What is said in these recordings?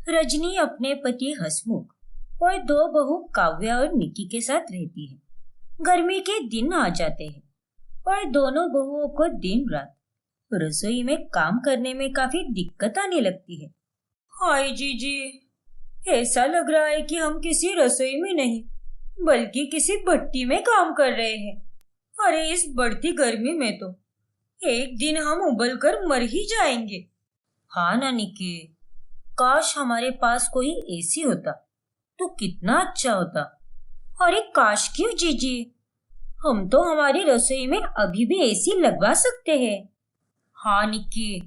रजनी अपने पति हसमुख और दो बहू काव्या और निकी के साथ रहती है। गर्मी के दिन आ जाते हैं और दोनों बहुओं को दिन रात रसोई में काम करने में काफी दिक्कत आने लगती है। हाय जीजी, ऐसा लग रहा है कि हम किसी रसोई में नहीं बल्कि किसी भट्टी में काम कर रहे हैं। अरे इस बढ़ती गर्मी में तो एक दिन हम उबल कर मर ही जाएंगे। हाँ ना निकी, काश हमारे पास कोई एसी होता तो कितना अच्छा होता। अरे काश क्यों जीजी, हम तो हमारी रसोई में अभी भी एसी लगवा सकते हैं। हाँ निक्की,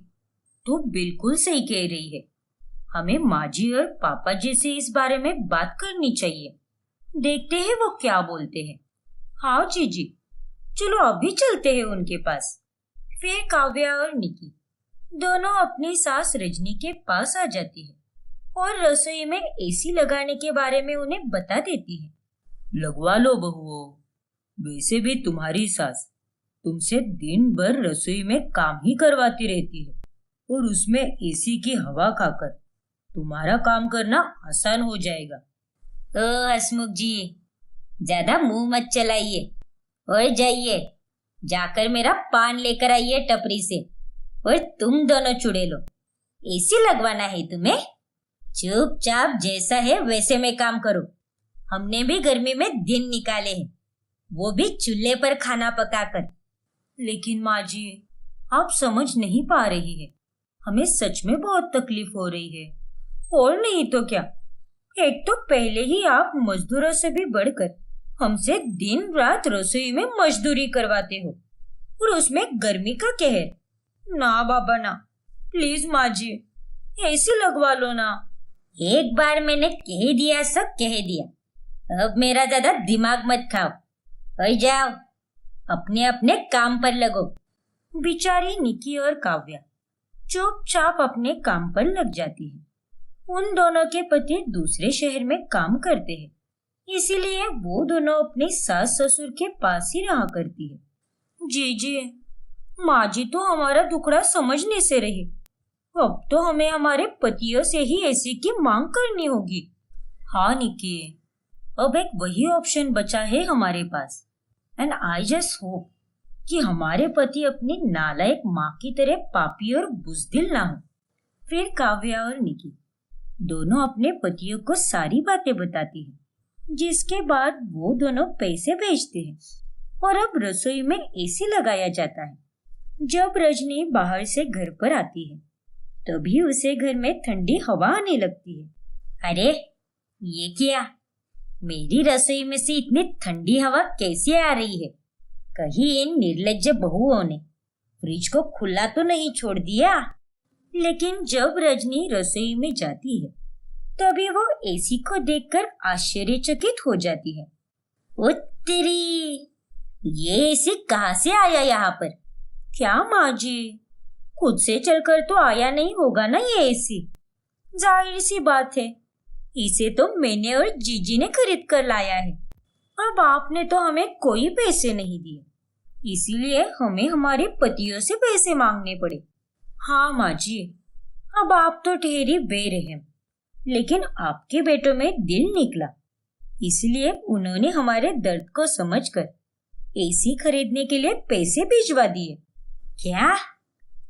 तू बिल्कुल सही कह रही है। हमें माँ जी और पापा जी से इस बारे में बात करनी चाहिए। देखते हैं वो क्या बोलते हैं। हाँ जीजी, चलो अभी चलते हैं उनके पास। फिर काव्या और निकी दोनों अपनी सास रजनी के पास आ जाती है और रसोई में एसी लगाने के बारे में उन्हें बता देती है। लगवा लो बहुओं, वैसे भी तुम्हारी सास तुमसे दिन भर रसोई में काम ही करवाती रहती है और उसमें एसी की हवा खाकर तुम्हारा काम करना आसान हो जाएगा। ओ हसमुख जी, ज्यादा मुंह मत चलाइए और जाइए जाकर मेरा पान लेकर आइए टपरी से। और तुम दोनों चुड़ैलों, एसी लगवाना है तुम्हें? चुपचाप जैसा है वैसे में काम करो। हमने भी गर्मी में दिन निकाले हैं, वो भी चूल्हे पर खाना पकाकर। लेकिन माँ जी, आप समझ नहीं पा रही है, हमें सच में बहुत तकलीफ हो रही है। और नहीं तो क्या, एक तो पहले ही आप मजदूरों से भी बढ़कर हमसे दिन रात रसोई में मजदूरी करवाते हो और उसमें गर्मी का कहर। ना बाबा ना, प्लीज माँ जी, एसी लगवा लो ना। एक बार मैंने कह दिया सब कह दिया, अब मेरा ज्यादा दिमाग मत खाओ और जाओ अपने अपने काम पर लगो। बेचारी निकी और काव्या चुपचाप अपने काम पर लग जाती है। उन दोनों के पति दूसरे शहर में काम करते हैं, इसीलिए वो दोनों अपने सास ससुर के पास ही रहा करती है। जी, माँ जी तो हमारा दुखड़ा समझने से रहे। अब तो हमें हमारे पतियों से ही एसी की मांग करनी होगी। हाँ निकी, अब एक वही ऑप्शन बचा है हमारे पास। एंड आई जस्ट होप कि हमारे पति अपनी नालायक माँ की तरह पापी और बुज़दिल ना हो। फिर काव्या और निकी दोनों अपने पतियों को सारी बातें बताती हैं, जिसके बाद वो दोनों पैसे भेजते हैं और अब रसोई में एसी लगाया जाता है। जब रजनी बाहर से घर पर आती है तभी उसे घर में ठंडी हवा आने लगती है। अरे ये क्या, मेरी रसोई में से इतनी ठंडी हवा कैसे आ रही है? कहीं इन निर्लज्ज बहुओं ने फ्रिज को खुला तो नहीं छोड़ दिया? लेकिन जब रजनी रसोई में जाती है तभी वो एसी को देखकर आश्चर्यचकित हो जाती है। ओ तेरी, ये एसी कहाँ से आया यहाँ पर? क्या माँ जी, खुद से चलकर तो आया नहीं होगा ना ये एसी? जाहिर सी बात है, इसे तो मैंने और जीजी ने खरीद कर लाया है। अब आपने तो हमें कोई पैसे नहीं दिए, इसीलिए हमें हमारे पतियों से पैसे मांगने पड़े। हाँ माँ जी, अब आप तो ठहरी बेरहम, लेकिन आपके बेटों में दिल निकला, इसलिए उन्होंने हमारे दर्द को समझकर एसी खरीदने के लिए पैसे भिजवा दिए। क्या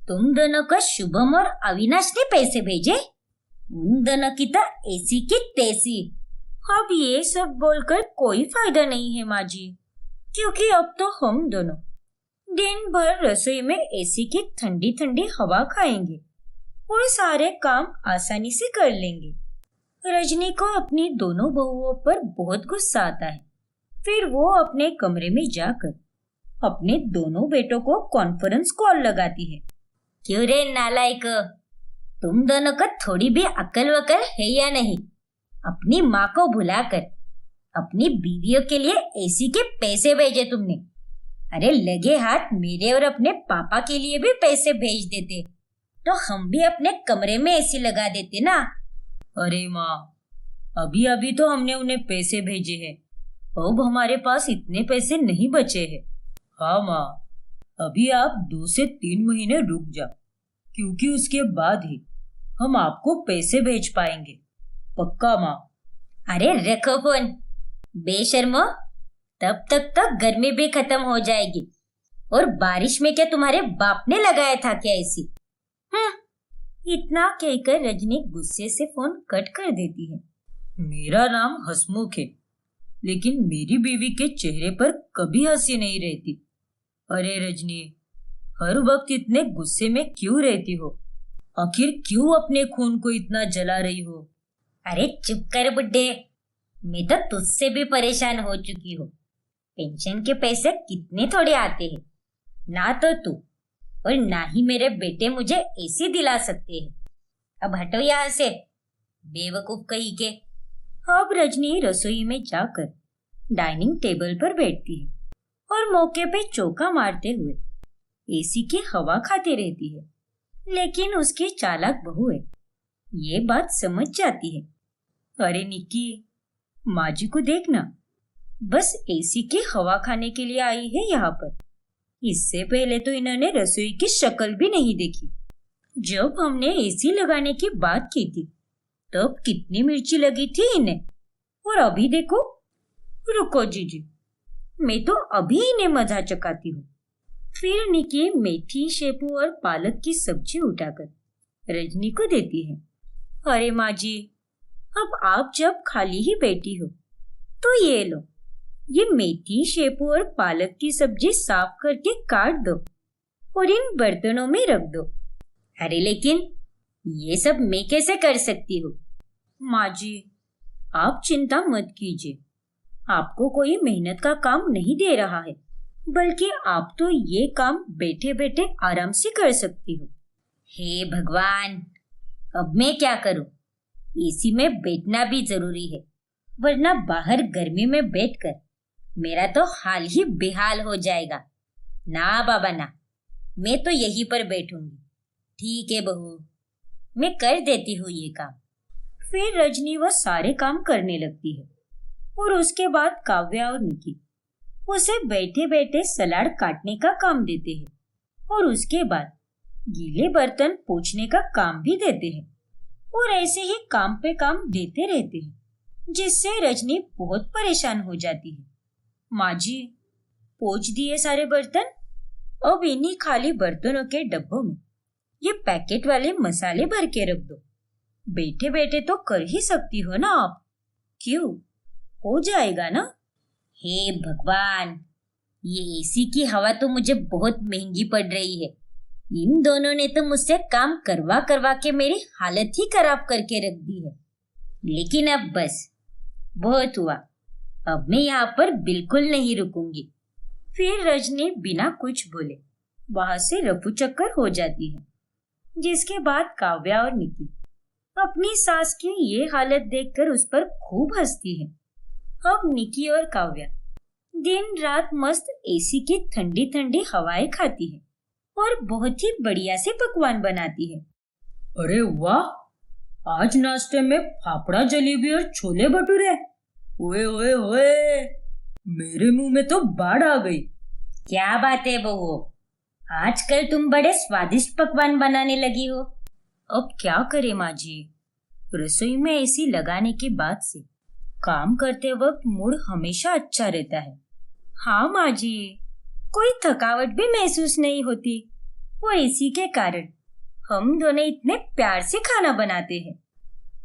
तुम दोनों को शुभम और अविनाश ने पैसे भेजे? उन दोनों की तो एसी की तैसी। अब ये सब बोलकर कोई फायदा नहीं है माँ जी, क्योंकि अब तो हम दोनों दिन भर रसोई में एसी की ठंडी ठंडी हवा खाएंगे और सारे काम आसानी से कर लेंगे। रजनी को अपनी दोनों बहुओं पर बहुत गुस्सा आता है। फिर वो अपने कमरे में जाकर अपने दोनों बेटों को कॉन्फ्रेंस कॉल लगाती है। क्यों रे नालायक, तुम दोनों को थोड़ी भी अकल वकल है या नहीं? अपनी माँ को भुलाकर अपनी बीवियों के लिए एसी के पैसे भेजे तुमने। अरे लगे हाथ मेरे और अपने पापा के लिए भी पैसे भेज देते तो हम भी अपने कमरे में एसी लगा देते ना। अरे माँ, अभी अभी तो हमने उन्हें पैसे भेजे हैं, अब हमारे पास इतने पैसे नहीं बचे हैं। हाँ माँ, अभी आप 2 से 3 महीने रुक जाओ, क्योंकि उसके बाद ही हम आपको पैसे भेज पाएंगे, पक्का माँ। अरे रखो फोन, बेशर्मो, तब तक गर्मी भी खत्म हो जाएगी। और बारिश में क्या तुम्हारे बाप ने लगाया था क्या ऐसी? इतना कहकर रजनी गुस्से से फोन कट कर देती है। मेरा नाम हसमुख है, लेकिन मेरी बीवी के चेहरे पर कभी हंसी नहीं रहती। अरे रजनी, हर वक्त इतने गुस्से में क्यों रहती हो? आखिर क्यों अपने खून को इतना जला रही हो? अरे चुप कर बुड्ढे, मैं तो तुझसे भी परेशान हो चुकी हूँ। पेंशन के पैसे कितने थोड़े आते हैं, ना तो तू और ना ही मेरे बेटे मुझे ऐसी दिला सकते हैं। अब हटो यहाँ से, बेवकूफ कहीं के। अब रजनी रसोई में जाकर डाइनिंग टेबल पर बैठती है और मौके पे चौका मारते हुए एसी की हवा खाती रहती है। लेकिन उसकी चालाक बहू है, ये बात समझ जाती है। अरे निक्की, माँ जी को देखना, बस एसी की हवा खाने के लिए आई है यहाँ पर। इससे पहले तो इन्होंने रसोई की शक्ल भी नहीं देखी। जब हमने एसी लगाने की बात की थी तब कितनी मिर्ची लगी थी इन्हें, और अभी देखो। रुको जीजी, मैं तो अभी इन्हें मजा चखाती हूँ। फिर निकी मेथी, शेपू और पालक की सब्जी उठाकर रजनी को देती है। अरे माँ जी, अब आप जब खाली ही बैठी हो तो ये लो, ये मेथी, शेपू और पालक की सब्जी साफ करके काट दो और इन बर्तनों में रख दो। अरे लेकिन ये सब मैं कैसे कर सकती हूँ? माँ जी, आप चिंता मत कीजिए, आपको कोई मेहनत का काम नहीं दे रहा है, बल्कि आप तो ये काम बैठे बैठे आराम से कर सकती हो। हे भगवान, अब मैं क्या करूं? एसी में बैठना भी जरूरी है, वरना बाहर गर्मी में बैठकर मेरा तो हाल ही बेहाल हो जाएगा। ना बाबा ना, मैं तो यहीं पर बैठूंगी। ठीक है बहू, मैं कर देती हूँ ये काम। फिर रजनी वो सारे काम करने लगती है और उसके बाद काव्या और निकी उसे बैठे बैठे सलाद काटने का काम देते हैं और उसके बाद गीले बर्तन पोंछने का काम भी देते हैं और ऐसे ही काम पे काम देते रहते हैं, जिससे रजनी बहुत परेशान हो जाती है। माँ जी, पोंछ दिए सारे बर्तन, अब इन्हीं खाली बर्तनों के डब्बों में ये पैकेट वाले मसाले भर के रख दो। बैठे बैठे तो कर ही सकती हो ना आप, क्यों? हो जाएगा ना? हे भगवान, ये एसी की हवा तो मुझे बहुत महंगी पड़ रही है। इन दोनों ने तो मुझसे काम करवा करवा के मेरी हालत ही खराब करके रख दी है। लेकिन अब बस बहुत हुआ, अब मैं यहाँ पर बिल्कुल नहीं रुकूंगी। फिर रजनी बिना कुछ बोले वहां से रफू चक्कर हो जाती है, जिसके बाद काव्या और निकी अपनी सास की ये हालत देखकर उस पर खूब हंसती है। अब निकी और काव्या दिन रात मस्त एसी की ठंडी ठंडी हवाएं खाती है और बहुत ही बढ़िया से पकवान बनाती है। अरे वाह, आज नाश्ते में फाफड़ा जलेबी और छोले भटूरे। ओए ओए ओए, मेरे मुंह में तो बाढ़ आ गई। क्या बात है बहू, आजकल तुम बड़े स्वादिष्ट पकवान बनाने लगी हो। अब क्या करे माँ जी, रसोई में एसी लगाने के बाद से काम करते वक्त मूड हमेशा अच्छा रहता है। हाँ माँ जी, कोई थकावट भी महसूस नहीं होती और इसी के कारण हम दोनों इतने प्यार से खाना बनाते हैं।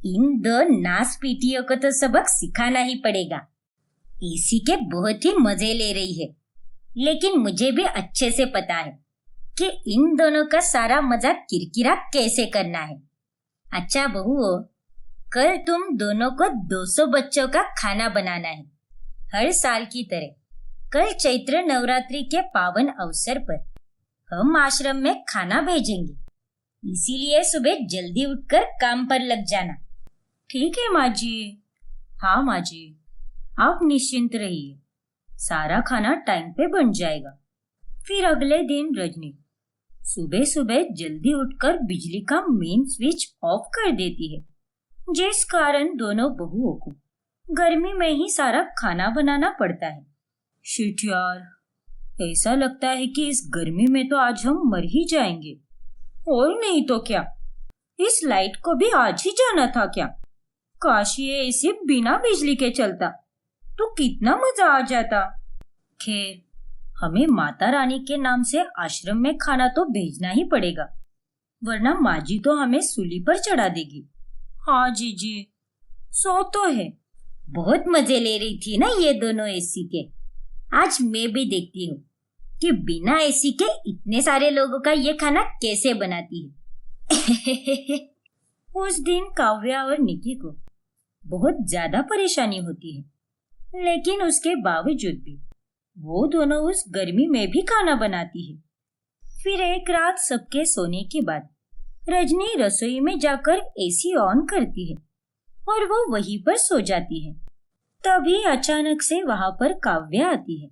इन दो नास पीटियों को तो सबक सिखाना ही पड़ेगा। एसी के बहुत ही मजे ले रही है, लेकिन मुझे भी अच्छे से पता है कि इन दोनों का सारा मजा किरकिरा कैसे करना है। अच्छा बहू, कल तुम दोनों को 200 बच्चों का खाना बनाना है। हर साल की तरह कल चैत्र नवरात्रि के पावन अवसर पर हम आश्रम में खाना भेजेंगे, इसीलिए सुबह जल्दी उठकर काम पर लग जाना। ठीक है माँ जी। हाँ माँ जी, आप निश्चिंत रहिए, सारा खाना टाइम पे बन जाएगा। फिर अगले दिन रजनी सुबह सुबह जल्दी उठकर बिजली का मेन स्विच ऑफ कर देती है, जिस कारण दोनों बहुओं को गर्मी में ही सारा खाना बनाना पड़ता है। शिट यार, ऐसा लगता है कि इस गर्मी में तो आज हम मर ही जाएंगे। और नहीं तो क्या, इस लाइट को भी आज ही जाना था क्या? काश ये एसी बिना बिजली के चलता तो कितना मजा आ जाता। खैर, हमें माता रानी के नाम से आश्रम में खाना तो भेजना ही पड़ेगा, वरना माँ जी तो हमें सूली पर चढ़ा देगी। हाँ जीजी, सो तो है। बहुत मजे ले रही थी ना ये दोनों एसी के। आज मैं भी देखती हूँ कि बिना एसी के इतने सारे लोगों का ये खाना कैसे बनाती है। उस दिन काव्या और निकी को बहुत ज्यादा परेशानी होती है, लेकिन उसके बावजूद भी वो दोनों उस गर्मी में भी खाना बनाती है। फिर एक रात सबके सोने के बाद रजनी रसोई में जाकर एसी ऑन करती है और वो वहीं पर सो जाती है। तभी अचानक से वहां पर काव्या आती है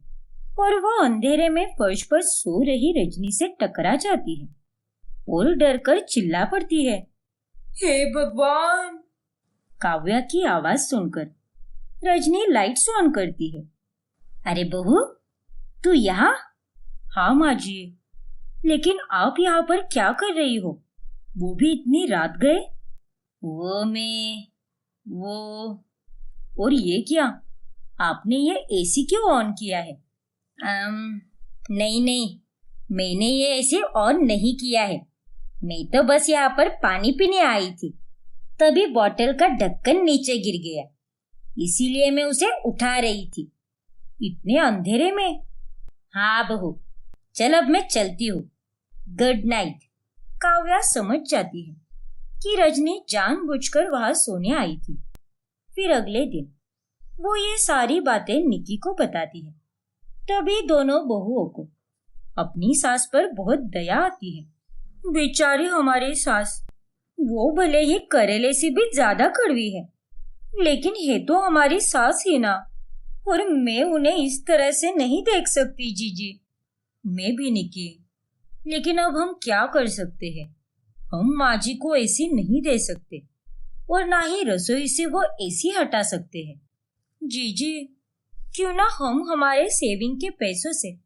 और वो अंधेरे में फर्श पर सो रही रजनी से टकरा जाती है और डरकर चिल्ला पड़ती है, हे भगवान! काव्या की आवाज सुनकर रजनी लाइट्स ऑन करती है। अरे बहू, तू यहाँ? हाँ माँ जी, लेकिन आप यहाँ पर क्या कर रही हो, वो भी इतनी रात गए? वो और ये क्या, आपने ये एसी क्यों ऑन किया है? नहीं, मैंने ये एसी ऑन नहीं किया है। मैं तो बस यहाँ पर पानी पीने आई थी, तभी बोतल का ढक्कन नीचे गिर गया, इसीलिए मैं उसे उठा रही थी। इतने अंधेरे में? हाँ बहू, चल अब मैं चलती हूँ, गुड नाइट। काव्या समझ जाती है कि रजनी जानबूझकर वहां सोने आई थी। फिर अगले दिन वो ये सारी बातें निकी को बताती है। तभी दोनों बहुओं को अपनी सास पर बहुत दया आती है। बेचारी हमारी सास, वो भले ही करेले से भी ज्यादा कड़वी है, लेकिन है तो हमारी सास ही ना, और मैं उन्हें इस तरह से नहीं देख सकती जीजी। मैं भी निकी, लेकिन अब हम क्या कर सकते हैं? हम माँ जी को एसी नहीं दे सकते और ना ही रसोई से वो एसी हटा सकते हैं। जीजी, क्यों ना हम हमारे सेविंग के पैसों से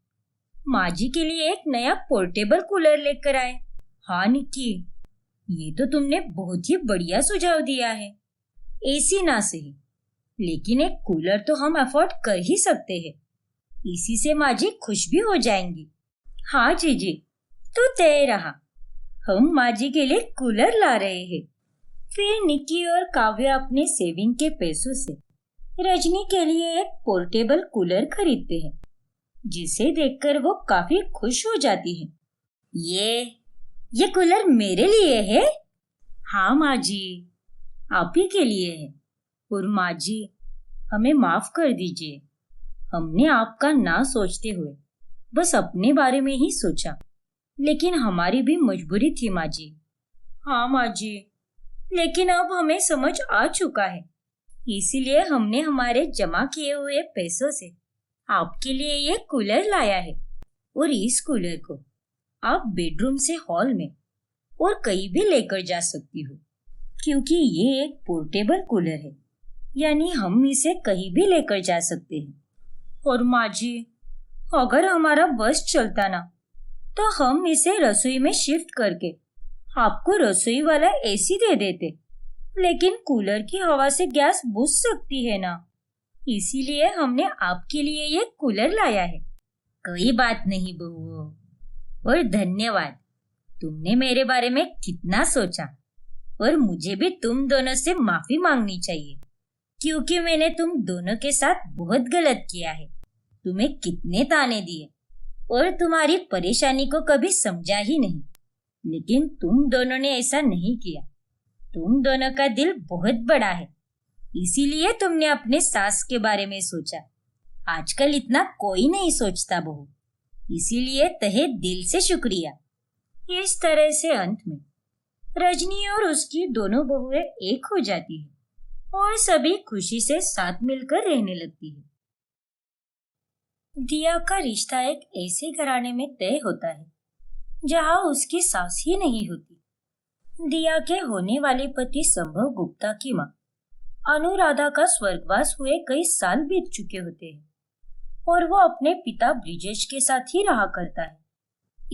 माँ जी के लिए एक नया पोर्टेबल कूलर लेकर आए। हाँ निकी, ये तो तुमने बहुत ही बढ़िया सुझाव दिया है। एसी ना सही, लेकिन एक कूलर तो हम अफोर्ड कर ही सकते हैं। इसी से माँ जी खुश भी हो जाएंगी। हाँ जीजी, तो तय रहा, हम माँ जी के लिए कूलर ला रहे हैं। फिर निकी और काव्या अपने सेविंग के पैसों से रजनी के लिए एक पोर्टेबल कूलर खरीदते हैं, जिसे देखकर वो काफी खुश हो जाती है। ये कूलर मेरे लिए है? हाँ माँ जी, आप ही के लिए है। और माँ जी, हमें माफ कर दीजिए, हमने आपका ना सोचते हुए बस अपने बारे में ही सोचा, लेकिन हमारी भी मजबूरी थी माँ जी। हाँ माँ जी, लेकिन अब हमें समझ आ चुका है, इसीलिए हमने हमारे जमा किए हुए पैसों से आपके लिए ये कूलर लाया है। और इस कूलर को आप बेडरूम से हॉल में और कहीं भी लेकर जा सकती हो, क्योंकि ये एक पोर्टेबल कूलर है, यानी हम इसे कहीं भी लेकर जा सकते हैं। और माँ जी, अगर हमारा बस चलता ना, तो हम इसे रसोई में शिफ्ट करके आपको रसोई वाला एसी दे देते, लेकिन कूलर की हवा से गैस बुझ सकती है ना, इसीलिए हमने आपके लिए ये कूलर लाया है। कोई बात नहीं बहू, और धन्यवाद, तुमने मेरे बारे में कितना सोचा। और मुझे भी तुम दोनों से माफी मांगनी चाहिए, क्योंकि मैंने तुम दोनों के साथ बहुत गलत किया है। तुम्हें कितने ताने दिए और तुम्हारी परेशानी को कभी समझा ही नहीं, लेकिन तुम दोनों ने ऐसा नहीं किया। तुम दोनों का दिल बहुत बड़ा है, इसीलिए तुमने अपने सास के बारे में सोचा। आजकल इतना कोई नहीं सोचता बहू, इसीलिए तहे दिल से शुक्रिया। इस तरह से अंत में रजनी और उसकी दोनों बहुएं एक हो जाती है और सभी खुशी से साथ मिलकर रहने लगती है। दिया का रिश्ता एक ऐसे घराने में तय होता है जहां उसकी सास ही नहीं होती। दिया के होने वाले पति संभव गुप्ता की मां अनुराधा का स्वर्गवास हुए कई साल बीत चुके होते हैं और वो अपने पिता ब्रिजेश के साथ ही रहा करता है।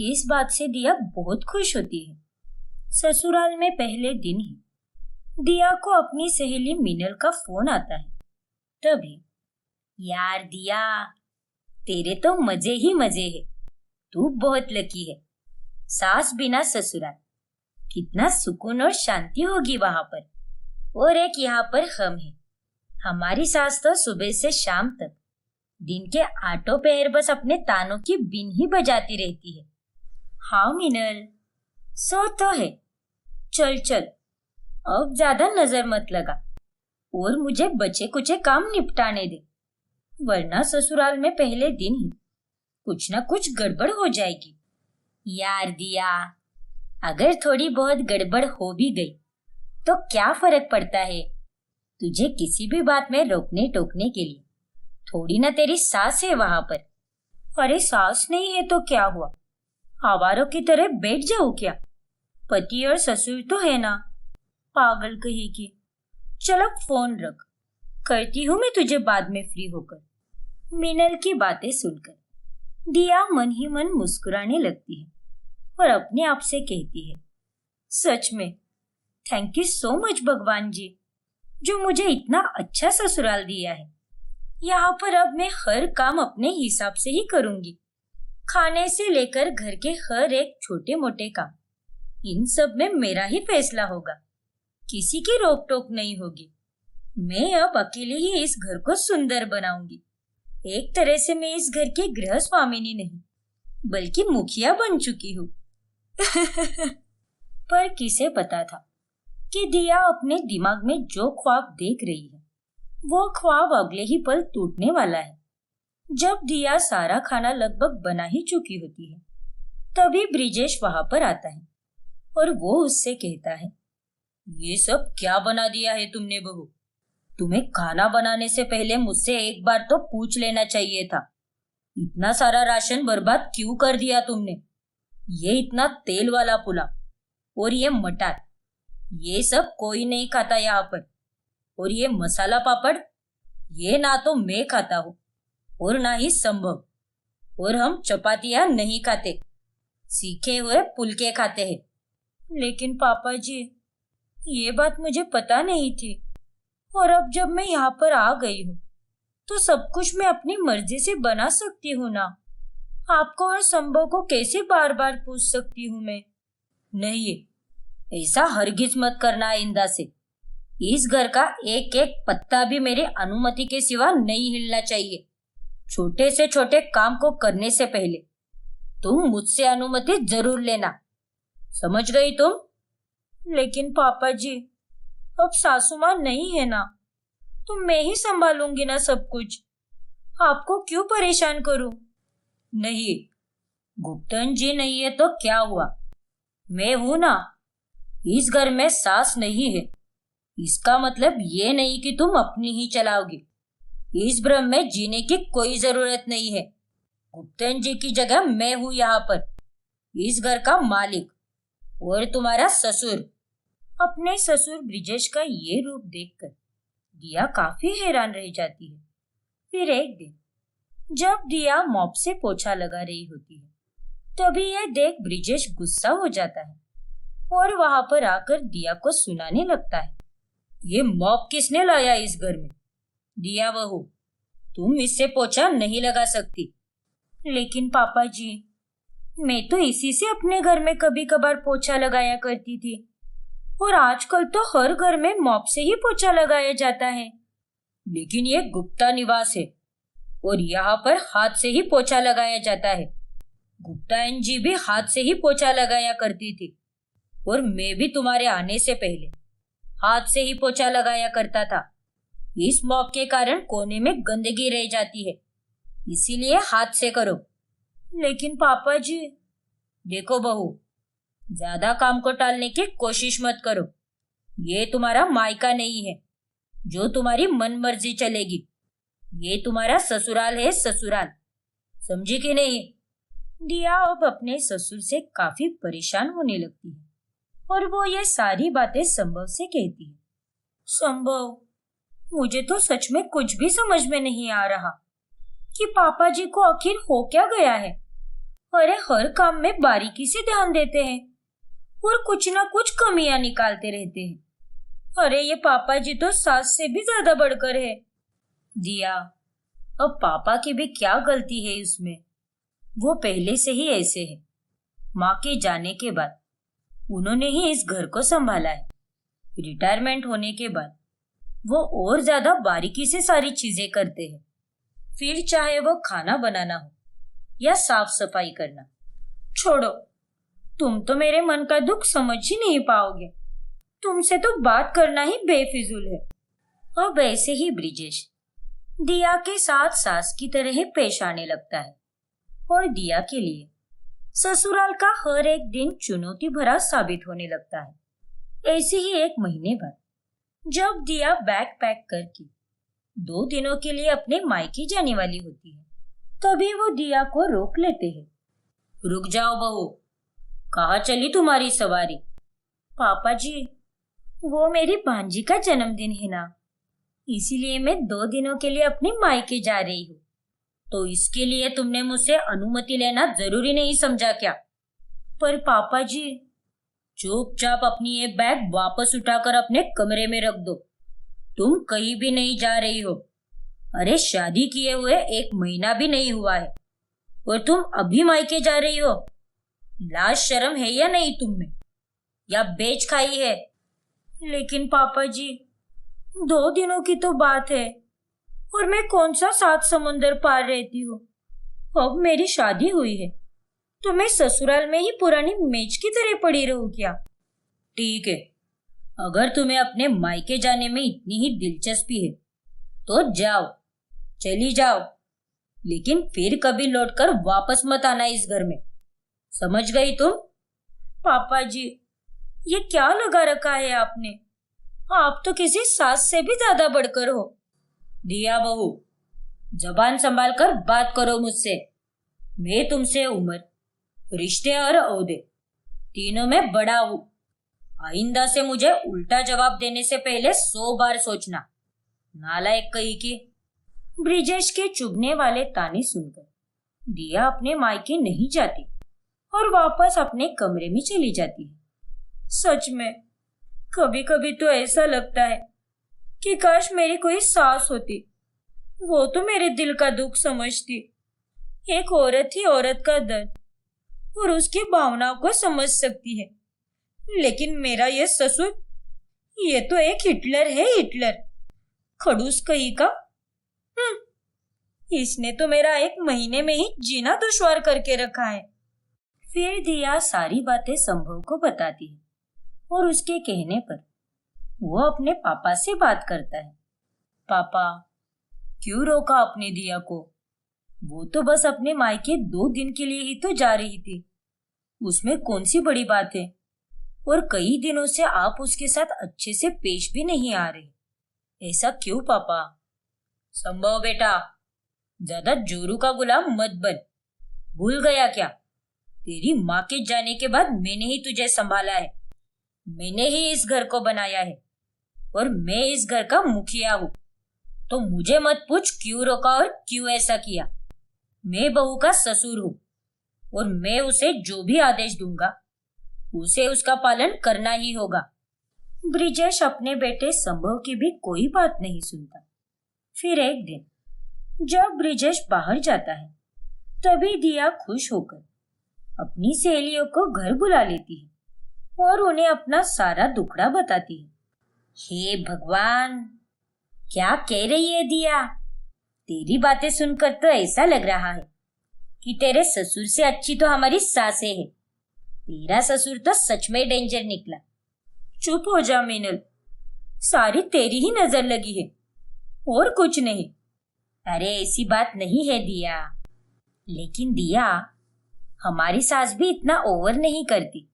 इस बात से दिया बहुत खुश होती है। ससुराल में पहले दिन ही दिया को अपनी सहेली मिनल का फोन आता है। तभी, यार दिया, तेरे तो मजे ही मजे है। तू बहुत लकी है। सास बिना ससुराल, कितना सुकून और शांति होगी वहां पर। और एक यहाँ पर हम है। हमारी सास तो सुबह से शाम तक दिन के आठों पहर बस अपने तानों की बीन ही बजाती रहती है। हाँ मिनल, सो तो है। चल चल, अब ज्यादा नजर मत लगा और मुझे बचे कुचे काम निपटाने दे, वरना ससुराल में पहले दिन ही कुछ ना कुछ गड़बड़ हो जाएगी। यार दिया, अगर थोड़ी बहुत गड़बड़ हो भी गई तो क्या फर्क पड़ता है। तुझे किसी भी बात में रोकने टोकने के लिए थोड़ी ना तेरी सास है वहां पर। अरे सास नहीं है तो क्या हुआ, आवारों की तरह बैठ जाऊं क्या? पति और ससुर तो है ना। पागल कहेगी। चलो फोन रख, करती हूँ मैं तुझे बाद में फ्री होकर। मिनल की बातें सुनकर दिया मन ही मन मुस्कुराने लगती है और अपने आप से कहती है, सच में थैंक यू सो मच भगवान जी, जो मुझे इतना अच्छा ससुराल दिया है। यहाँ पर अब मैं हर काम अपने हिसाब से ही करूंगी। खाने से लेकर घर के हर एक छोटे मोटे काम, इन सब में मेरा ही फैसला होगा। किसी की रोक टोक नहीं होगी। मैं अब अकेले ही इस घर को सुंदर बनाऊंगी। एक तरह से मैं इस घर की गृह स्वामिनी नहीं, बल्कि मुखिया बन चुकी हूँ। पर किसे पता था कि दिया अपने दिमाग में जो ख्वाब देख रही है, वो ख्वाब अगले ही पल टूटने वाला है। जब दिया सारा खाना लगभग बना ही चुकी होती है, तभी ब्रिजेश वहां पर आता है और वो उससे कहता है, ये सब क्या बना दिया है तुमने बहू? तुम्हें खाना बनाने से पहले मुझसे एक बार तो पूछ लेना चाहिए था। इतना सारा राशन बर्बाद क्यों कर दिया तुमने? ये इतना तेल वाला पुलाव और ये मटर, ये सब कोई नहीं खाता यहाँ पर। और ये मसाला पापड़, ये ना तो मैं खाता हूँ और ना ही संभव। और हम चपातियां नहीं खाते, सीखे हुए पुलके खाते हैं। लेकिन पापा जी, ये बात मुझे पता नहीं थी, और अब जब मैं यहाँ पर आ गई हूँ तो सब कुछ मैं अपनी मर्जी से बना सकती हूँ ना। आपको और संभव को कैसे बार बार पूछ सकती हूँ मैं? नहीं, ऐसा हरगिज मत करना आइंदा से। इस घर का एक एक पत्ता भी मेरी अनुमति के सिवा नहीं हिलना चाहिए। छोटे से छोटे काम को करने से पहले तुम मुझसे अनुमति जरूर लेना, समझ गई तुम? लेकिन पापा जी, अब सासू माँ नहीं है ना, तो मैं ही संभालूंगी ना सब कुछ। आपको क्यों परेशान करूं? नहीं, गुप्तन जी नहीं है तो क्या हुआ, मैं हूं ना। इस घर में सास नहीं है, इसका मतलब ये नहीं कि तुम अपनी ही चलाओगी। इस भ्रम में जीने की कोई जरूरत नहीं है। गुप्तन जी की जगह मैं हूं यहाँ पर, इस घर का मालिक और तुम्हारा ससुर। अपने ससुर ब्रिजेश का ये रूप देखकर दिया काफी हैरान रह जाती है। फिर एक दिन जब दिया मॉप से पोछा लगा रही होती है, तभी यह देख ब्रिजेश गुस्सा हो जाता है और वहां पर आकर दिया को सुनाने लगता है, ये मॉप किसने लाया इस घर में? दिया बहू, तुम इससे पोछा नहीं लगा सकती। लेकिन पापा जी, मैं तो इसी से अपने घर में कभी कभार पोछा लगाया करती थी, और आजकल तो हर घर में मॉप से ही पोछा लगाया जाता है। लेकिन ये गुप्ता निवास है और यहाँ पर हाथ से ही पोछा लगाया जाता है। गुप्तायन जी भी हाथ से ही पोछा लगाया करती थी, और मैं भी तुम्हारे आने से पहले हाथ से ही पोछा लगाया करता था। इस मॉप के कारण कोने में गंदगी रह जाती है, इसीलिए हाथ से करो। लेकिन पापा जी, देखो बहू, ज्यादा काम को टालने की कोशिश मत करो। ये तुम्हारा मायका नहीं है जो तुम्हारी मन मर्जी चलेगी। ये तुम्हारा ससुराल है, ससुराल, समझी कि नहीं? दिया अब अपने ससुर से काफी परेशान होने लगती है और वो ये सारी बातें संभव से कहती है। संभव, मुझे तो सच में कुछ भी समझ में नहीं आ रहा कि पापा जी को आखिर हो क्या गया है। अरे हर काम में बारीकी से ध्यान देते हैं, और कुछ ना कुछ कमियां निकालते रहते हैं। अरे ये पापा जी तो सास से भी ज्यादा बढ़कर है। दिया, अब पापा की भी क्या गलती है इसमें? वो पहले से ही ऐसे है। माँ के जाने के बाद उन्होंने ही इस घर को संभाला है। रिटायरमेंट होने के बाद वो और ज्यादा बारीकी से सारी चीजें करते हैं। फिर चाहे वो खाना बनाना हो या साफ सफाई करना। छोड़ो, तुम तो मेरे मन का दुख समझ ही नहीं पाओगे। तुमसे तो बात करना ही बेफिजूल है। अब ऐसे ही ब्रिजेश दिया के साथ सास की तरह पेश आने लगता है और दिया के लिए ससुराल का हर एक दिन चुनौती भरा साबित होने लगता है। ऐसे ही एक महीने बाद जब दिया बैग पैक करके 2 दिनों के लिए अपने मायके जाने वाली होती है, तभी वो दिया को रोक लेते हैं। रुक जाओ बहू, कहाँ चली तुम्हारी सवारी? पापा जी, वो मेरी भांजी का जन्मदिन है ना, इसीलिए मैं 2 दिनों के लिए अपने मायके जा रही हूँ। तो इसके लिए तुमने मुझसे अनुमति लेना जरूरी नहीं समझा क्या? पर पापा जी, चुपचाप अपनी ये बैग वापस उठाकर अपने कमरे में रख दो। तुम कहीं भी नहीं जा रही हो। अरे शादी किए हुए 1 महीना भी नहीं हुआ है और तुम अभी मायके जा रही हो। लाज शर्म है या नहीं तुम में, या बेच खाई है? लेकिन पापा जी, 2 दिनों की तो बात है और मैं कौन सा 7 समुंदर पार रहती हूँ। अब मेरी शादी हुई है तो मैं ससुराल में ही पुरानी मेज की तरह पड़ी रहूं क्या? ठीक है, अगर तुम्हें अपने मायके जाने में इतनी ही दिलचस्पी है तो जाओ, चली जाओ, लेकिन फिर कभी लौटकर वापस मत आना इस घर में। समझ गई तुम? पापा जी, ये क्या लगा रखा है आपने? आप तो किसी सास से भी ज्यादा बढ़कर हो। दिया बहू, जबान संभाल कर बात करो मुझसे। मैं तुमसे उम्र, रिश्ते और ओहदे तीनों में बड़ा हूं। आइंदा से मुझे उल्टा जवाब देने से पहले 100 बार सोचना। नालायक कहीं की। ब्रिजेश के चुभने वाले ताने सुनकर दिया अपने मायके नहीं जाती और वापस अपने कमरे में चली जाती है। सच में कभी कभी तो ऐसा लगता है कि काश मेरी कोई सास होती, वो तो मेरे दिल का दुख समझती। एक औरत ही औरत का दर्द और उसकी भावनाओं को समझ सकती है, लेकिन मेरा ये ससुर, ये तो एक हिटलर है, हिटलर, खड़ूस कहीं का। इसने तो मेरा 1 महीने में ही जीना दुश्वार करके रखा है। फिर दिया सारी बातें संभव को बताती है और उसके कहने पर वो अपने पापा से बात करता है। पापा, क्यों रोका अपने दिया को? वो तो बस अपने मायके 2 दिन के लिए ही तो जा रही थी, उसमें कौन सी बड़ी बात है? और कई दिनों से आप उसके साथ अच्छे से पेश भी नहीं आ रहे। ऐसा क्यों पापा? संभव बेटा, ज्यादा जोरू का गुलाम मत बन। भूल गया क्या? तेरी माँ के जाने के बाद मैंने ही तुझे संभाला है। मैंने ही इस घर को बनाया है और मैं इस घर का मुखिया हूँ। तो मुझे मत पूछ क्यों रोका और क्यों ऐसा किया। मैं बहू का ससुर हूँ और मैं उसे जो भी आदेश दूंगा उसे उसका पालन करना ही होगा। ब्रिजेश अपने बेटे संभव की भी कोई बात नहीं सुनता। फिर एक दिन जब ब्रिजेश बाहर जाता है, तभी दिया खुश होकर अपनी सहेलियों को घर बुला लेती है और उन्हें अपना सारा दुखड़ा बताती है। हे भगवान, क्या कह रही है दिया? तेरी बातें सुनकर तो ऐसा लग रहा है कि तेरे ससुर से अच्छी तो हमारी सासें है। तेरा ससुर तो सच में डेंजर निकला। चुप हो जा मीनल, सारी तेरी ही नजर लगी है और कुछ नहीं। अरे ऐसी बात नहीं है दिया। लेकिन दिया, हमारी सास भी इतना ओवर नहीं करती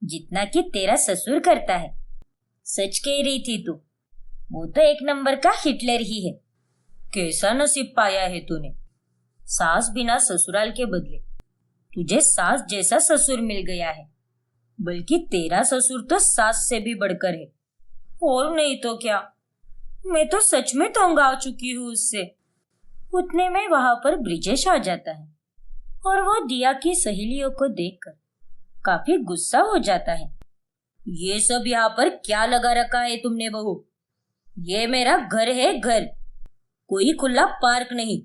जितना कि तेरा ससुर करता है। सच कह रही थी तू, वो तो 1 नंबर का हिटलर ही है। कैसा नसीब पाया है तूने, सास बिना ससुराल के बदले तुझे सास जैसा ससुर मिल गया है। बल्कि तेरा ससुर तो सास से भी बढ़कर है। और नहीं तो क्या, मैं तो सच में तंग आ चुकी हूँ उससे। उतने में वहां पर ब्रिजेश आ जाता है और वो दिया की सहेलियों को देखकर काफी गुस्सा हो जाता है। ये सब यहाँ पर क्या लगा रखा है तुमने बहू? ये मेरा घर है, घर। कोई खुला पार्क नहीं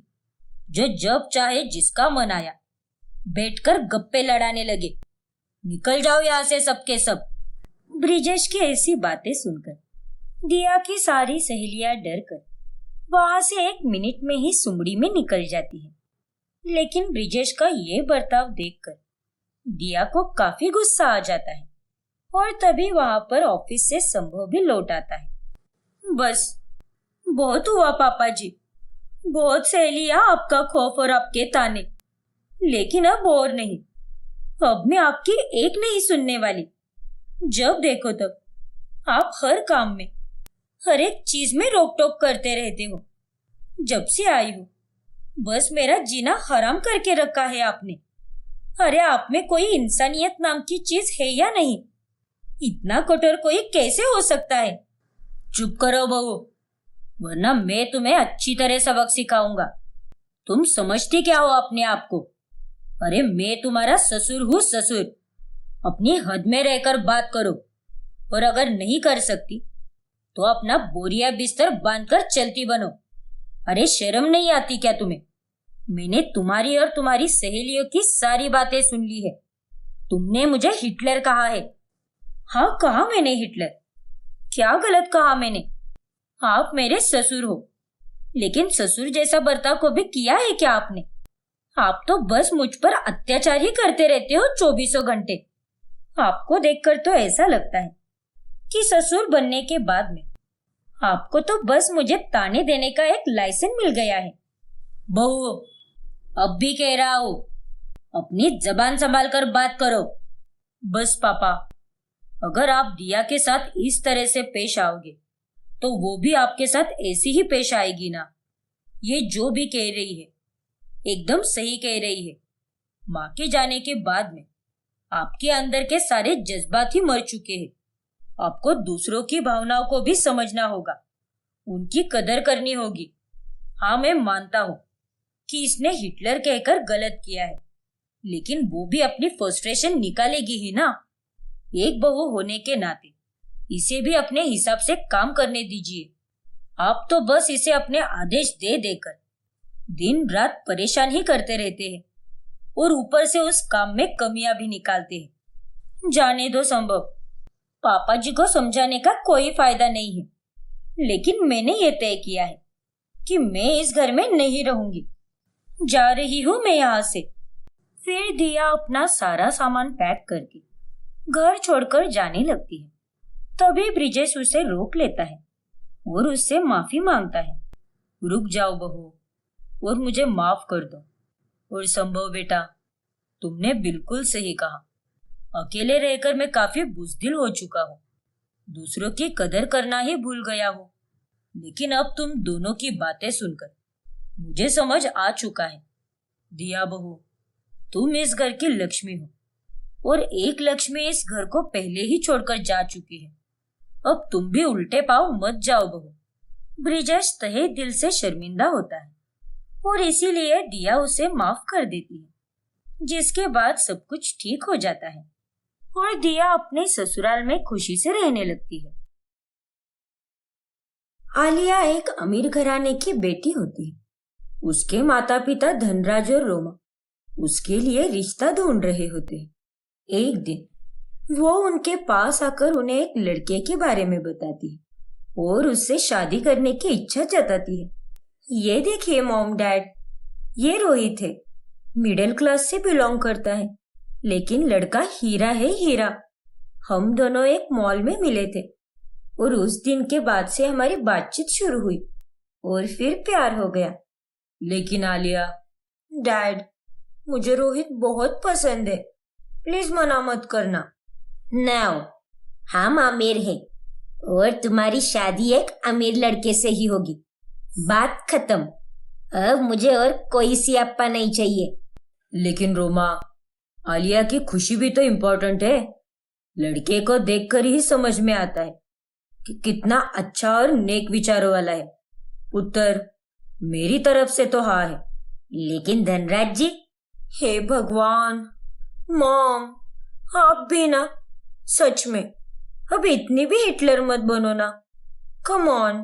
जो जब चाहे जिसका मन आया बैठकर गप्पे लड़ाने लगे। निकल जाओ यहाँ से सबके सब। ब्रिजेश की ऐसी बातें सुनकर दिया की सारी सहेलियां डर कर वहां से 1 मिनट में ही सुमड़ी में निकल जाती है। लेकिन ब्रिजेश का ये बर्ताव देखकर दिया को काफी गुस्सा आ जाता है और तभी वहां पर ऑफिस से संभव भी लौट आता है। बस बहुत हुआ पापा जी, बहुत सह लिया आपका खौफ और आपके ताने, लेकिन अब और नहीं। अब मैं आपकी एक नहीं सुनने वाली। जब देखो तब आप हर काम में, हर एक चीज में रोक टोक करते रहते हो। जब से आई हो बस मेरा जीना हराम करके रखा है आपने। अरे आप में कोई इंसानियत नाम की चीज है या नहीं? इतना कठोर कोई कैसे हो सकता है? चुप करो बहू, वरना मैं तुम्हें अच्छी तरह सबक सिखाऊंगा। तुम समझती क्या हो अपने आप को? अरे मैं तुम्हारा ससुर हूँ, ससुर। अपनी हद में रहकर बात करो, और अगर नहीं कर सकती तो अपना बोरिया बिस्तर बांधकर चलती बनो। अरे शर्म नहीं आती क्या तुम्हें? मैंने तुम्हारी और तुम्हारी सहेलियों की सारी बातें सुन ली है। तुमने मुझे हिटलर कहा है। हाँ, कहा मैंने हिटलर? क्या गलत कहा मैंने? आप मेरे ससुर हो, लेकिन ससुर जैसा बर्ताव कभी किया है क्या आपने? आप तो बस मुझ पर अत्याचार ही करते रहते हो 24 घंटे। आपको देखकर तो ऐसा लगता है कि ससुर बनने के बाद में आपको तो बस मुझे ताने देने का एक लाइसेंस मिल गया है। बहू, अब भी कह रहा हूं, अपनी जबान संभाल कर बात करो। बस पापा, अगर आप दिया के साथ इस तरह से पेश आओगे तो वो भी आपके साथ ऐसी ही पेश आएगी ना। ये जो भी कह रही है एकदम सही कह रही है। माँ के जाने के बाद में आपके अंदर के सारे जज्बात ही मर चुके हैं। आपको दूसरों की भावनाओं को भी समझना होगा, उनकी कदर करनी होगी। हाँ, मैं मानता हूँ कि इसने हिटलर कहकर गलत किया है, लेकिन वो भी अपनी फ्रस्ट्रेशन निकालेगी ही ना। एक बहू होने के नाते इसे भी अपने हिसाब से काम करने दीजिए। आप तो बस इसे अपने आदेश दे देकर दिन रात परेशान ही करते रहते हैं और ऊपर से उस काम में कमियां भी निकालते हैं। जाने दो संभव, पापा जी को समझाने का कोई फायदा नहीं है, लेकिन मैंने ये तय किया है कि मैं इस घर में नहीं रहूंगी। जा रही हूँ मैं यहाँ से। फिर दिया अपना सारा सामान पैक करके घर छोड़कर जाने लगती है। तभी ब्रिजेश उसे रोक लेता है और उससे माफी मांगता है। रुक जाओ बहू, और मुझे माफ कर दो। और संभव बेटा, तुमने बिल्कुल सही कहा। अकेले रहकर मैं काफी बुज़दिल हो चुका हूँ, दूसरों की कदर करना ही भूल गया हूँ। लेकिन अब तुम दोनों की बातें सुनकर मुझे समझ आ चुका है। दिया बहू, तुम इस घर की लक्ष्मी हो, और एक लक्ष्मी इस घर को पहले ही छोड़कर जा चुकी है। अब तुम भी उल्टे पांव मत जाओ बहू। ब्रिजेश तहे दिल से शर्मिंदा होता है और इसीलिए दिया उसे माफ कर देती है, जिसके बाद सब कुछ ठीक हो जाता है और दिया अपने ससुराल में खुशी से रहने लगती है। आलिया एक अमीर घराने की बेटी होती है। उसके माता पिता धनराज और रोमा उसके लिए रिश्ता ढूंढ रहे होते हैं। एक दिन वो उनके पास आकर उन्हें एक लड़के के बारे में बताती है और उससे शादी करने की इच्छा जताती है। ये देखिए मॉम डैड, ये रोहित है, मिडिल क्लास से बिलोंग करता है, लेकिन लड़का हीरा है, हीरा। हम दोनों एक मॉल में मिले थे और उस दिन के बाद से हमारी बातचीत शुरू हुई और फिर प्यार हो गया। लेकिन आलिया, डैड, मुझे रोहित बहुत पसंद है, प्लीज मना मत करना। नाउ, हम अमीर हैं और तुम्हारी शादी एक अमीर लड़के से ही होगी। बात खत्म। अब मुझे और कोई सियाप्पा नहीं चाहिए। लेकिन रोमा, आलिया की खुशी भी तो इम्पोर्टेंट है। लड़के को देखकर ही समझ में आता है कि कितना अच्छा और नेक विचारों वाला है। पुत्र, मेरी तरफ से तो हाँ है। लेकिन धनराज जी, हे भगवान, मॉम, आप भी ना, सच में अब इतनी भी हिटलर मत बनो ना। Come on.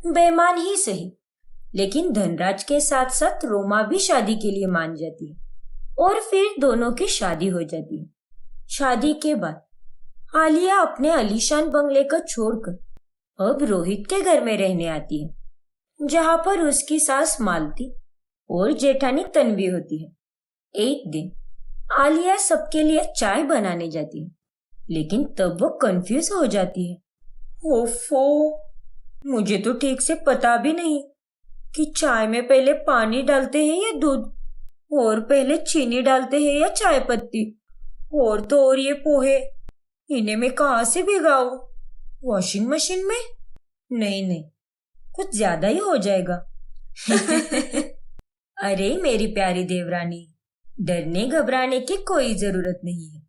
बेईमान ही सही, लेकिन धनराज के साथ साथ रोमा भी शादी के लिए मान जाती है और फिर दोनों की शादी हो जाती है। शादी के बाद आलिया अपने आलीशान बंगले को छोड़कर अब रोहित के घर में रहने आती है, जहां पर उसकी सास मालती और जेठानी तन्वी होती है। एक दिन आलिया सबके लिए चाय बनाने जाती है, लेकिन तब वो कंफ्यूज हो जाती है। ओफो, मुझे तो ठीक से पता भी नहीं कि चाय में पहले पानी डालते हैं या दूध, और पहले चीनी डालते हैं या चाय पत्ती, और ये पोहे, इन्हें मैं कहाँ से भिगाऊं? वॉशिंग मशीन में? नहीं, कुछ ज्यादा ही हो जाएगा। अरे मेरी प्यारी देवरानी, डरने घबराने की कोई जरूरत नहीं है।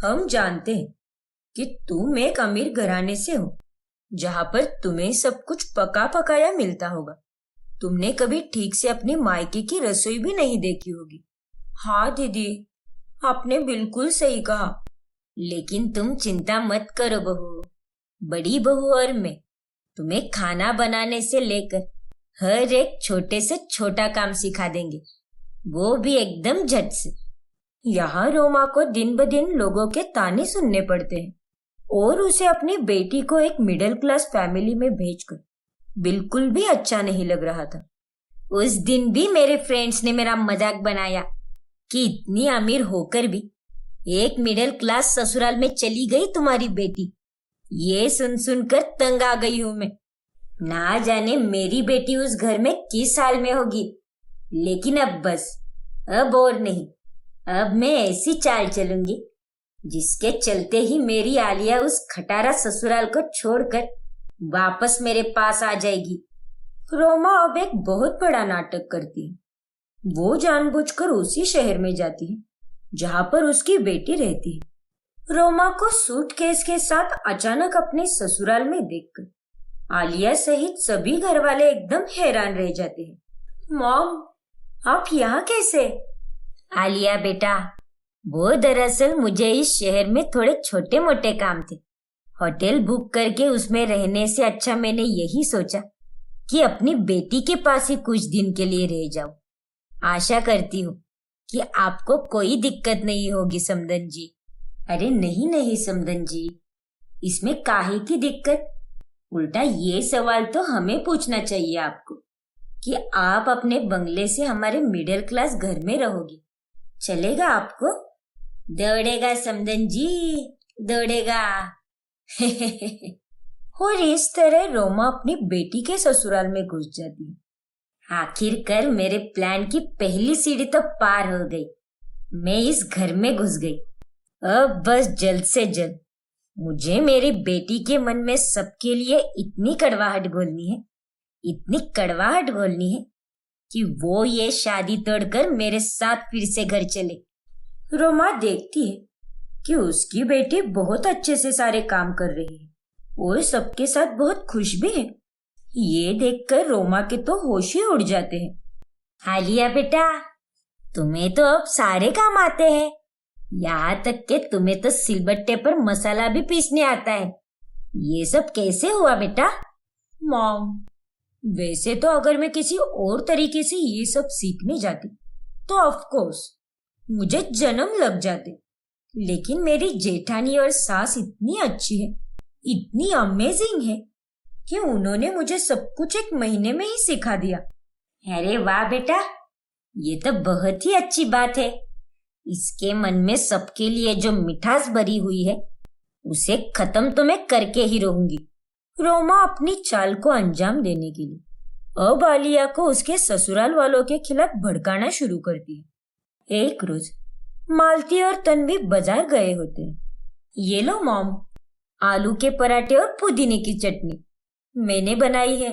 हम जानते हैं कि तुम एक अमीर घराने से हो, जहां पर तुम्हें सब कुछ पका पकाया मिलता होगा। तुमने कभी ठीक से अपनी मायके की रसोई भी नहीं देखी होगी। हाँ दीदी, आपने बिल्कुल सही कहा। लेकिन तुम चिंता मत करो बहू, बड़ी बहू और मैं तुम्हें खाना बनाने से लेकर हर एक छोटे से छोटा काम सिखा देंगे, वो भी एकदम झट से। यहाँ रोमा को दिन ब दिन लोगों के ताने सुनने पड़ते हैं और उसे अपनी बेटी को एक मिडिल क्लास फैमिली में भेजकर बिल्कुल भी अच्छा नहीं लग रहा था। उस दिन भी मेरे फ्रेंड्स ने मेरा मजाक बनाया कि इतनी अमीर होकर भी एक मिडिल क्लास ससुराल में चली गई तुम्हारी बेटी। ये सुन सुनकर तंग आ गई हूं मैं। ना जाने मेरी बेटी उस घर में किस हाल में होगी। लेकिन अब बस, अब और नहीं, अब मैं ऐसी चाल चलूंगी जिसके चलते ही मेरी आलिया उस खटारा ससुराल को छोड़कर वापस मेरे पास आ जाएगी। रोमा अब एक बहुत बड़ा नाटक करती है। वो जानबूझकर उसी शहर में जाती है जहां पर उसकी बेटी रहती है। रोमा को सूटकेस के साथ अचानक अपने ससुराल में देखकर आलिया सहित सभी घर वाले एकदम हैरान रह जाते हैं। मॉम, आप यहाँ कैसे? आलिया बेटा, वो दरअसल मुझे इस शहर में थोड़े छोटे मोटे काम थे। होटल बुक करके उसमें रहने से अच्छा मैंने यही सोचा कि अपनी बेटी के पास ही कुछ दिन के लिए रह जाऊं। आशा करती हूँ कि आपको कोई दिक्कत नहीं होगी समदन जी। अरे नहीं समदन जी, इसमें काहे की दिक्कत? उल्टा ये सवाल तो हमें पूछना चाहिए आपको कि आप अपने बंगले से हमारे मिडिल क्लास घर में रहोगी, चलेगा आपको? दौड़ेगा समदन जी, दौड़ेगा। और इस तरह रोमा अपनी बेटी के ससुराल में घुस जाती है। आखिरकार मेरे प्लान की पहली सीढ़ी तो पार हो गई। मैं इस घर में घुस गई। अब बस जल्द से जल्द मुझे मेरी बेटी के मन में सबके लिए इतनी कड़वाहट घोलनी है कि वो ये शादी तोड़कर मेरे साथ फिर से घर चले। रोमा देखती है कि उसकी बेटी बहुत अच्छे से सारे काम कर रही है और सबके साथ बहुत खुश भी है। ये देखकर रोमा के तो होश ही उड़ जाते हैं। आलिया बेटा, तुम्हें तो अब सारे काम आते हैं, यहाँ तक कि तुम्हें तो सिलबट्टे पर मसाला भी पीसने आता है। ये सब कैसे हुआ बेटा? मॉम, वैसे तो अगर मैं किसी और तरीके से ये सब सीखने जाती तो ऑफ कोर्स मुझे जन्म लग जाते, लेकिन मेरी जेठानी और सास इतनी अच्छी है, इतनी अमेजिंग है कि उन्होंने मुझे सब कुछ एक महीने में ही सिखा दिया। अरे वाह बेटा, ये तो बहुत ही अच्छी बात है। इसके मन में सबके लिए जो मिठास भरी हुई है उसे खत्म तो मैं करके ही रहूंगी। रोमा अपनी चाल को अंजाम देने के लिए अब आलिया को उसके ससुराल वालों के खिलाफ भड़काना शुरू करती है। एक रोज मालती और तन्वी बाजार गए होते हैं। ये लो मॉम, आलू के पराठे और पुदीने की चटनी मैंने बनाई है।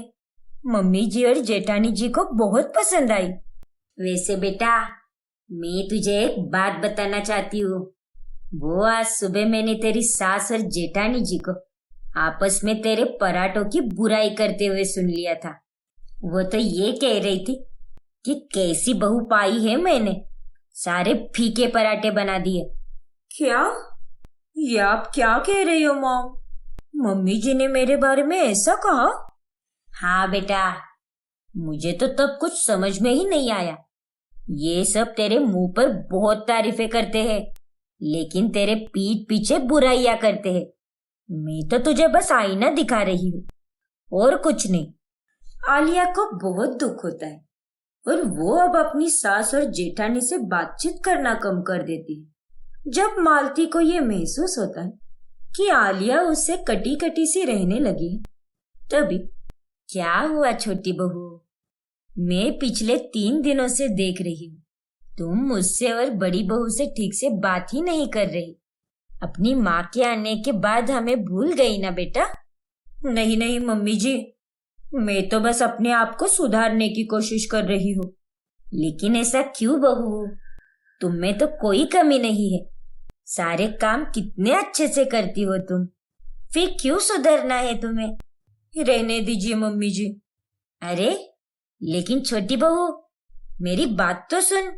मम्मी जी और जेठानी जी को बहुत पसंद आई। वैसे बेटा, मैं तुझे एक बात बताना चाहती हूँ। वो आज सुबह मैंने तेरी सास और जेठानी जी को आपस में तेरे पराठों की बुराई करते हुए सुन लिया था। वो तो ये कह रही थी कि कैसी बहू पाई है मैंने, सारे फीके पराठे बना दिए। क्या? ये आप क्या कह रही हो मॉम? मम्मी जी ने मेरे बारे में ऐसा कहा? हाँ बेटा, मुझे तो तब कुछ समझ में ही नहीं आया। ये सब तेरे मुंह पर बहुत तारीफें करते हैं, लेकिन तेरे पीठ पीछे बुराइयां करते हैं। मैं तो तुझे बस आईना दिखा रही हूँ और कुछ नहीं। आलिया को बहुत दुख होता है और वो अब अपनी सास और जेठानी से बातचीत करना कम कर देती है। जब मालती को ये महसूस होता है कि आलिया उससे कटी कटी सी रहने लगी है, तभी क्या हुआ छोटी बहू? मैं पिछले 3 दिनों से देख रही हूँ, तुम मुझसे और बड़ी बहू से ठीक से बात ही नहीं कर रही। अपनी माँ के आने के बाद हमें भूल गई ना बेटा? नहीं नहीं मम्मी जी, मैं तो बस अपने आप को सुधारने की कोशिश कर रही हूँ। लेकिन ऐसा क्यों बहू? तुम में तो कोई कमी नहीं है, सारे काम कितने अच्छे से करती हो तुम। फिर क्यों सुधरना है तुम्हें? रहने दीजिए मम्मी जी। अरे लेकिन छोटी बहू, मेरी बात तो सुन।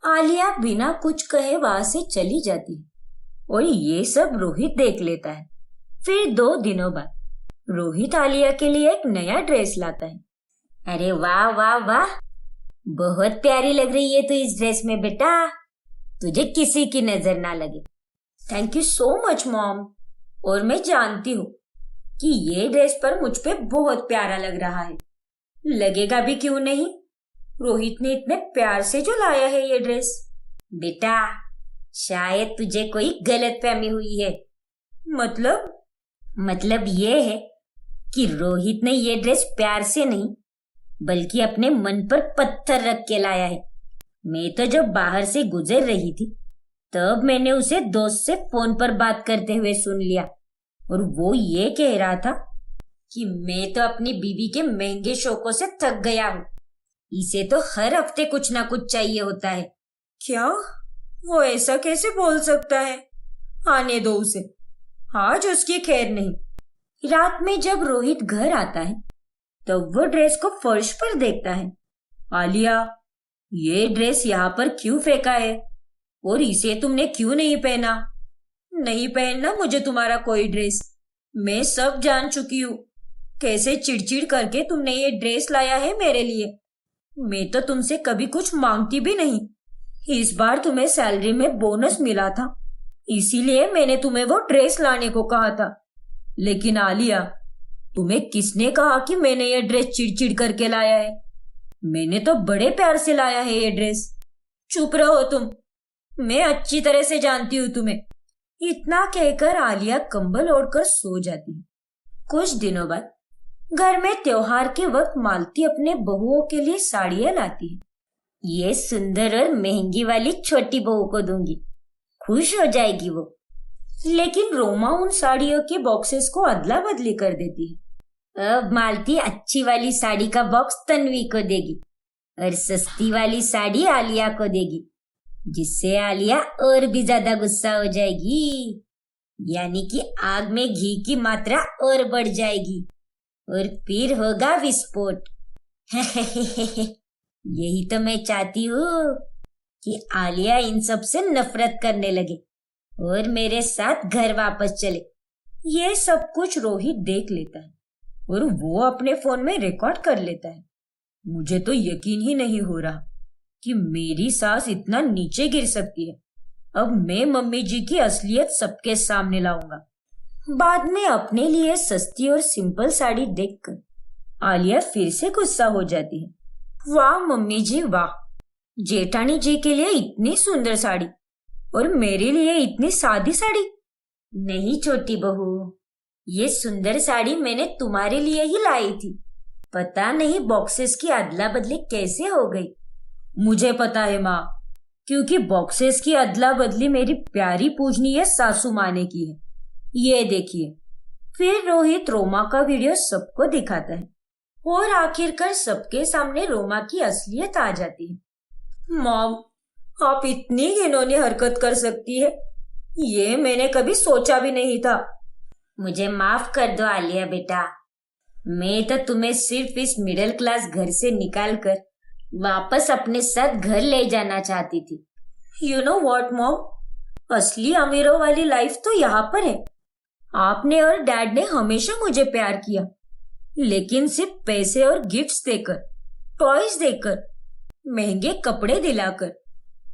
आलिया बिना कुछ कहे वहां से चली जाती है और ये सब रोहित देख लेता है। फिर 2 दिनों बाद रोहित आलिया के लिए एक नया ड्रेस लाता है। अरे वाह वाह वाह, बहुत प्यारी लग रही है तू इस ड्रेस में बेटा, तुझे किसी की नजर ना लगे। Thank you so much mom. और मैं जानती हूँ कि ये ड्रेस पर मुझ पे बहुत प्यारा लग रहा है। लगेगा भी क्यों नहीं, रोहित ने इतने प्यार से जो लाया है ये ड्रेस। बेटा शायद तुझे कोई गलतफहमी हुई है। मतलब ये है कि रोहित ने ये ड्रेस प्यार से नहीं बल्कि अपने मन पर पत्थर रख के लाया है। मैं तो जब बाहर से गुजर रही थी तब मैंने उसे दोस्त से फोन पर बात करते हुए सुन लिया और वो ये कह रहा था कि मैं तो अपनी बीवी के महंगे शौकों से थक गया हूँ, इसे तो हर हफ्ते कुछ ना कुछ चाहिए होता है। क्या? वो ऐसा कैसे बोल सकता है? आने दो उसे, आज उसकी खैर नहीं। रात में जब रोहित घर आता है तब वो ड्रेस को फर्श पर देखता है। आलिया, ये ड्रेस यहाँ पर क्यों फेंका है और इसे तुमने क्यों नहीं पहना? नहीं पहनना मुझे तुम्हारा कोई ड्रेस, मैं सब जान चुकी हूँ। कैसे चिड़चिड़ करके तुमने ये ड्रेस लाया है मेरे लिए। मैं तो तुमसे कभी कुछ मांगती भी नहीं। इस बार तुम्हें सैलरी में बोनस मिला था, इसीलिए मैंने तुम्हें वो ड्रेस लाने को कहा था। लेकिन आलिया, तुम्हें किसने कहा कि मैंने ये ड्रेस चिड़चिड़ करके लाया है? मैंने तो बड़े प्यार से लाया है ये ड्रेस। चुप रहो तुम, मैं अच्छी तरह से जानती हूँ तुम्हें। इतना कहकर आलिया कंबल ओढ़कर सो जाती है। कुछ दिनों बाद घर में त्योहार के वक्त मालती अपने बहुओं के लिए साड़ियां लाती है। ये सुंदर और महंगी वाली छोटी बहू को दूंगी, खुश हो जाएगी वो। लेकिन रोमा उन साड़ियों के बॉक्सेस को अदला बदली कर देती है। अब मालती अच्छी वाली साड़ी का बॉक्स तन्वी को देगी और सस्ती वाली साड़ी आलिया को देगी, जिससे आलिया और भी ज्यादा गुस्सा हो जाएगी। यानी कि आग में घी की मात्रा और बढ़ जाएगी और फिर होगा विस्फोट। यही तो मैं चाहती हूँ कि आलिया इन सब से नफरत करने लगे और मेरे साथ घर वापस चले। ये सब कुछ रोहित देख लेता है और वो अपने फोन में रिकॉर्ड कर लेता है। मुझे तो यकीन ही नहीं हो रहा कि मेरी सास इतना नीचे गिर सकती है। अब मैं मम्मी जी की असलियत सबके सामने लाऊंगा। बाद में अपने लिए सस्ती और सिंपल साड़ी देखकर आलिया फिर से गुस्सा हो जाती है। वाह मम्मी जी वाह, जेठानी जी के लिए इतनी सुंदर साड़ी और मेरे लिए इतनी सादी साड़ी। नहीं छोटी बहू, ये सुंदर साड़ी मैंने तुम्हारे लिए ही लाई थी। पता नहीं बॉक्सेस की अदला बदली कैसे हो गई। मुझे पता है माँ, क्योंकि बॉक्सेस की अदला बदली मेरी प्यारी पूजनीय सासू माँ ने की है। ये देखिए। फिर रोहित रोमा का वीडियो सबको दिखाता है और आखिरकार सबके सामने रोमा की असलियत आ जाती है। मॉम, आप इतनी घिनौनी हरकत कर सकती है, ये मैंने कभी सोचा भी नहीं था। मुझे माफ कर दो आलिया बेटा, मैं तो तुम्हें सिर्फ इस मिडिल क्लास घर से निकालकर वापस अपने साथ घर ले जाना चाहती थी। यू नो व्हाट मॉम, असली अमीरों वाली लाइफ तो यहाँ पर है। आपने और डैड ने हमेशा मुझे प्यार किया, लेकिन सिर्फ पैसे और गिफ्ट्स देकर, टॉयज देकर, महंगे कपड़े दिलाकर।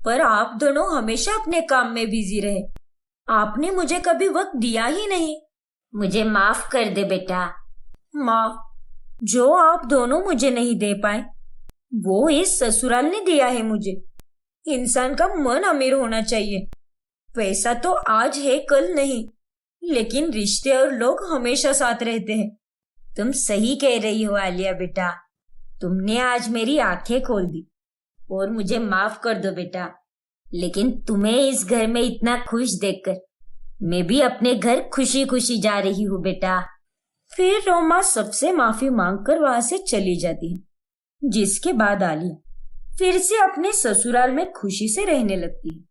पर आप दोनों हमेशा अपने काम में बिजी रहे। आपने मुझे कभी वक्त दिया ही नहीं। मुझे माफ कर दे बेटा। माँ, जो आप दोनों मुझे नहीं दे पाए, वो इस ससुराल ने दिया है मुझे। इंसान का मन अमीर होना चाहिए। पैसा तो आज है, कल नहीं, लेकिन रिश्ते और लोग हमेशा साथ रहते हैं। तुम सही कह रही हो आलिया बेटा। तुमने आज मेरी आंखें खोल दी। और मुझे माफ कर दो बेटा, लेकिन तुम्हें इस घर में इतना खुश देखकर मैं भी अपने घर खुशी खुशी जा रही हूँ बेटा। फिर रोमा सबसे माफी मांगकर वहां से चली जाती है, जिसके बाद आलिया फिर से अपने ससुराल में खुशी से रहने लगती है।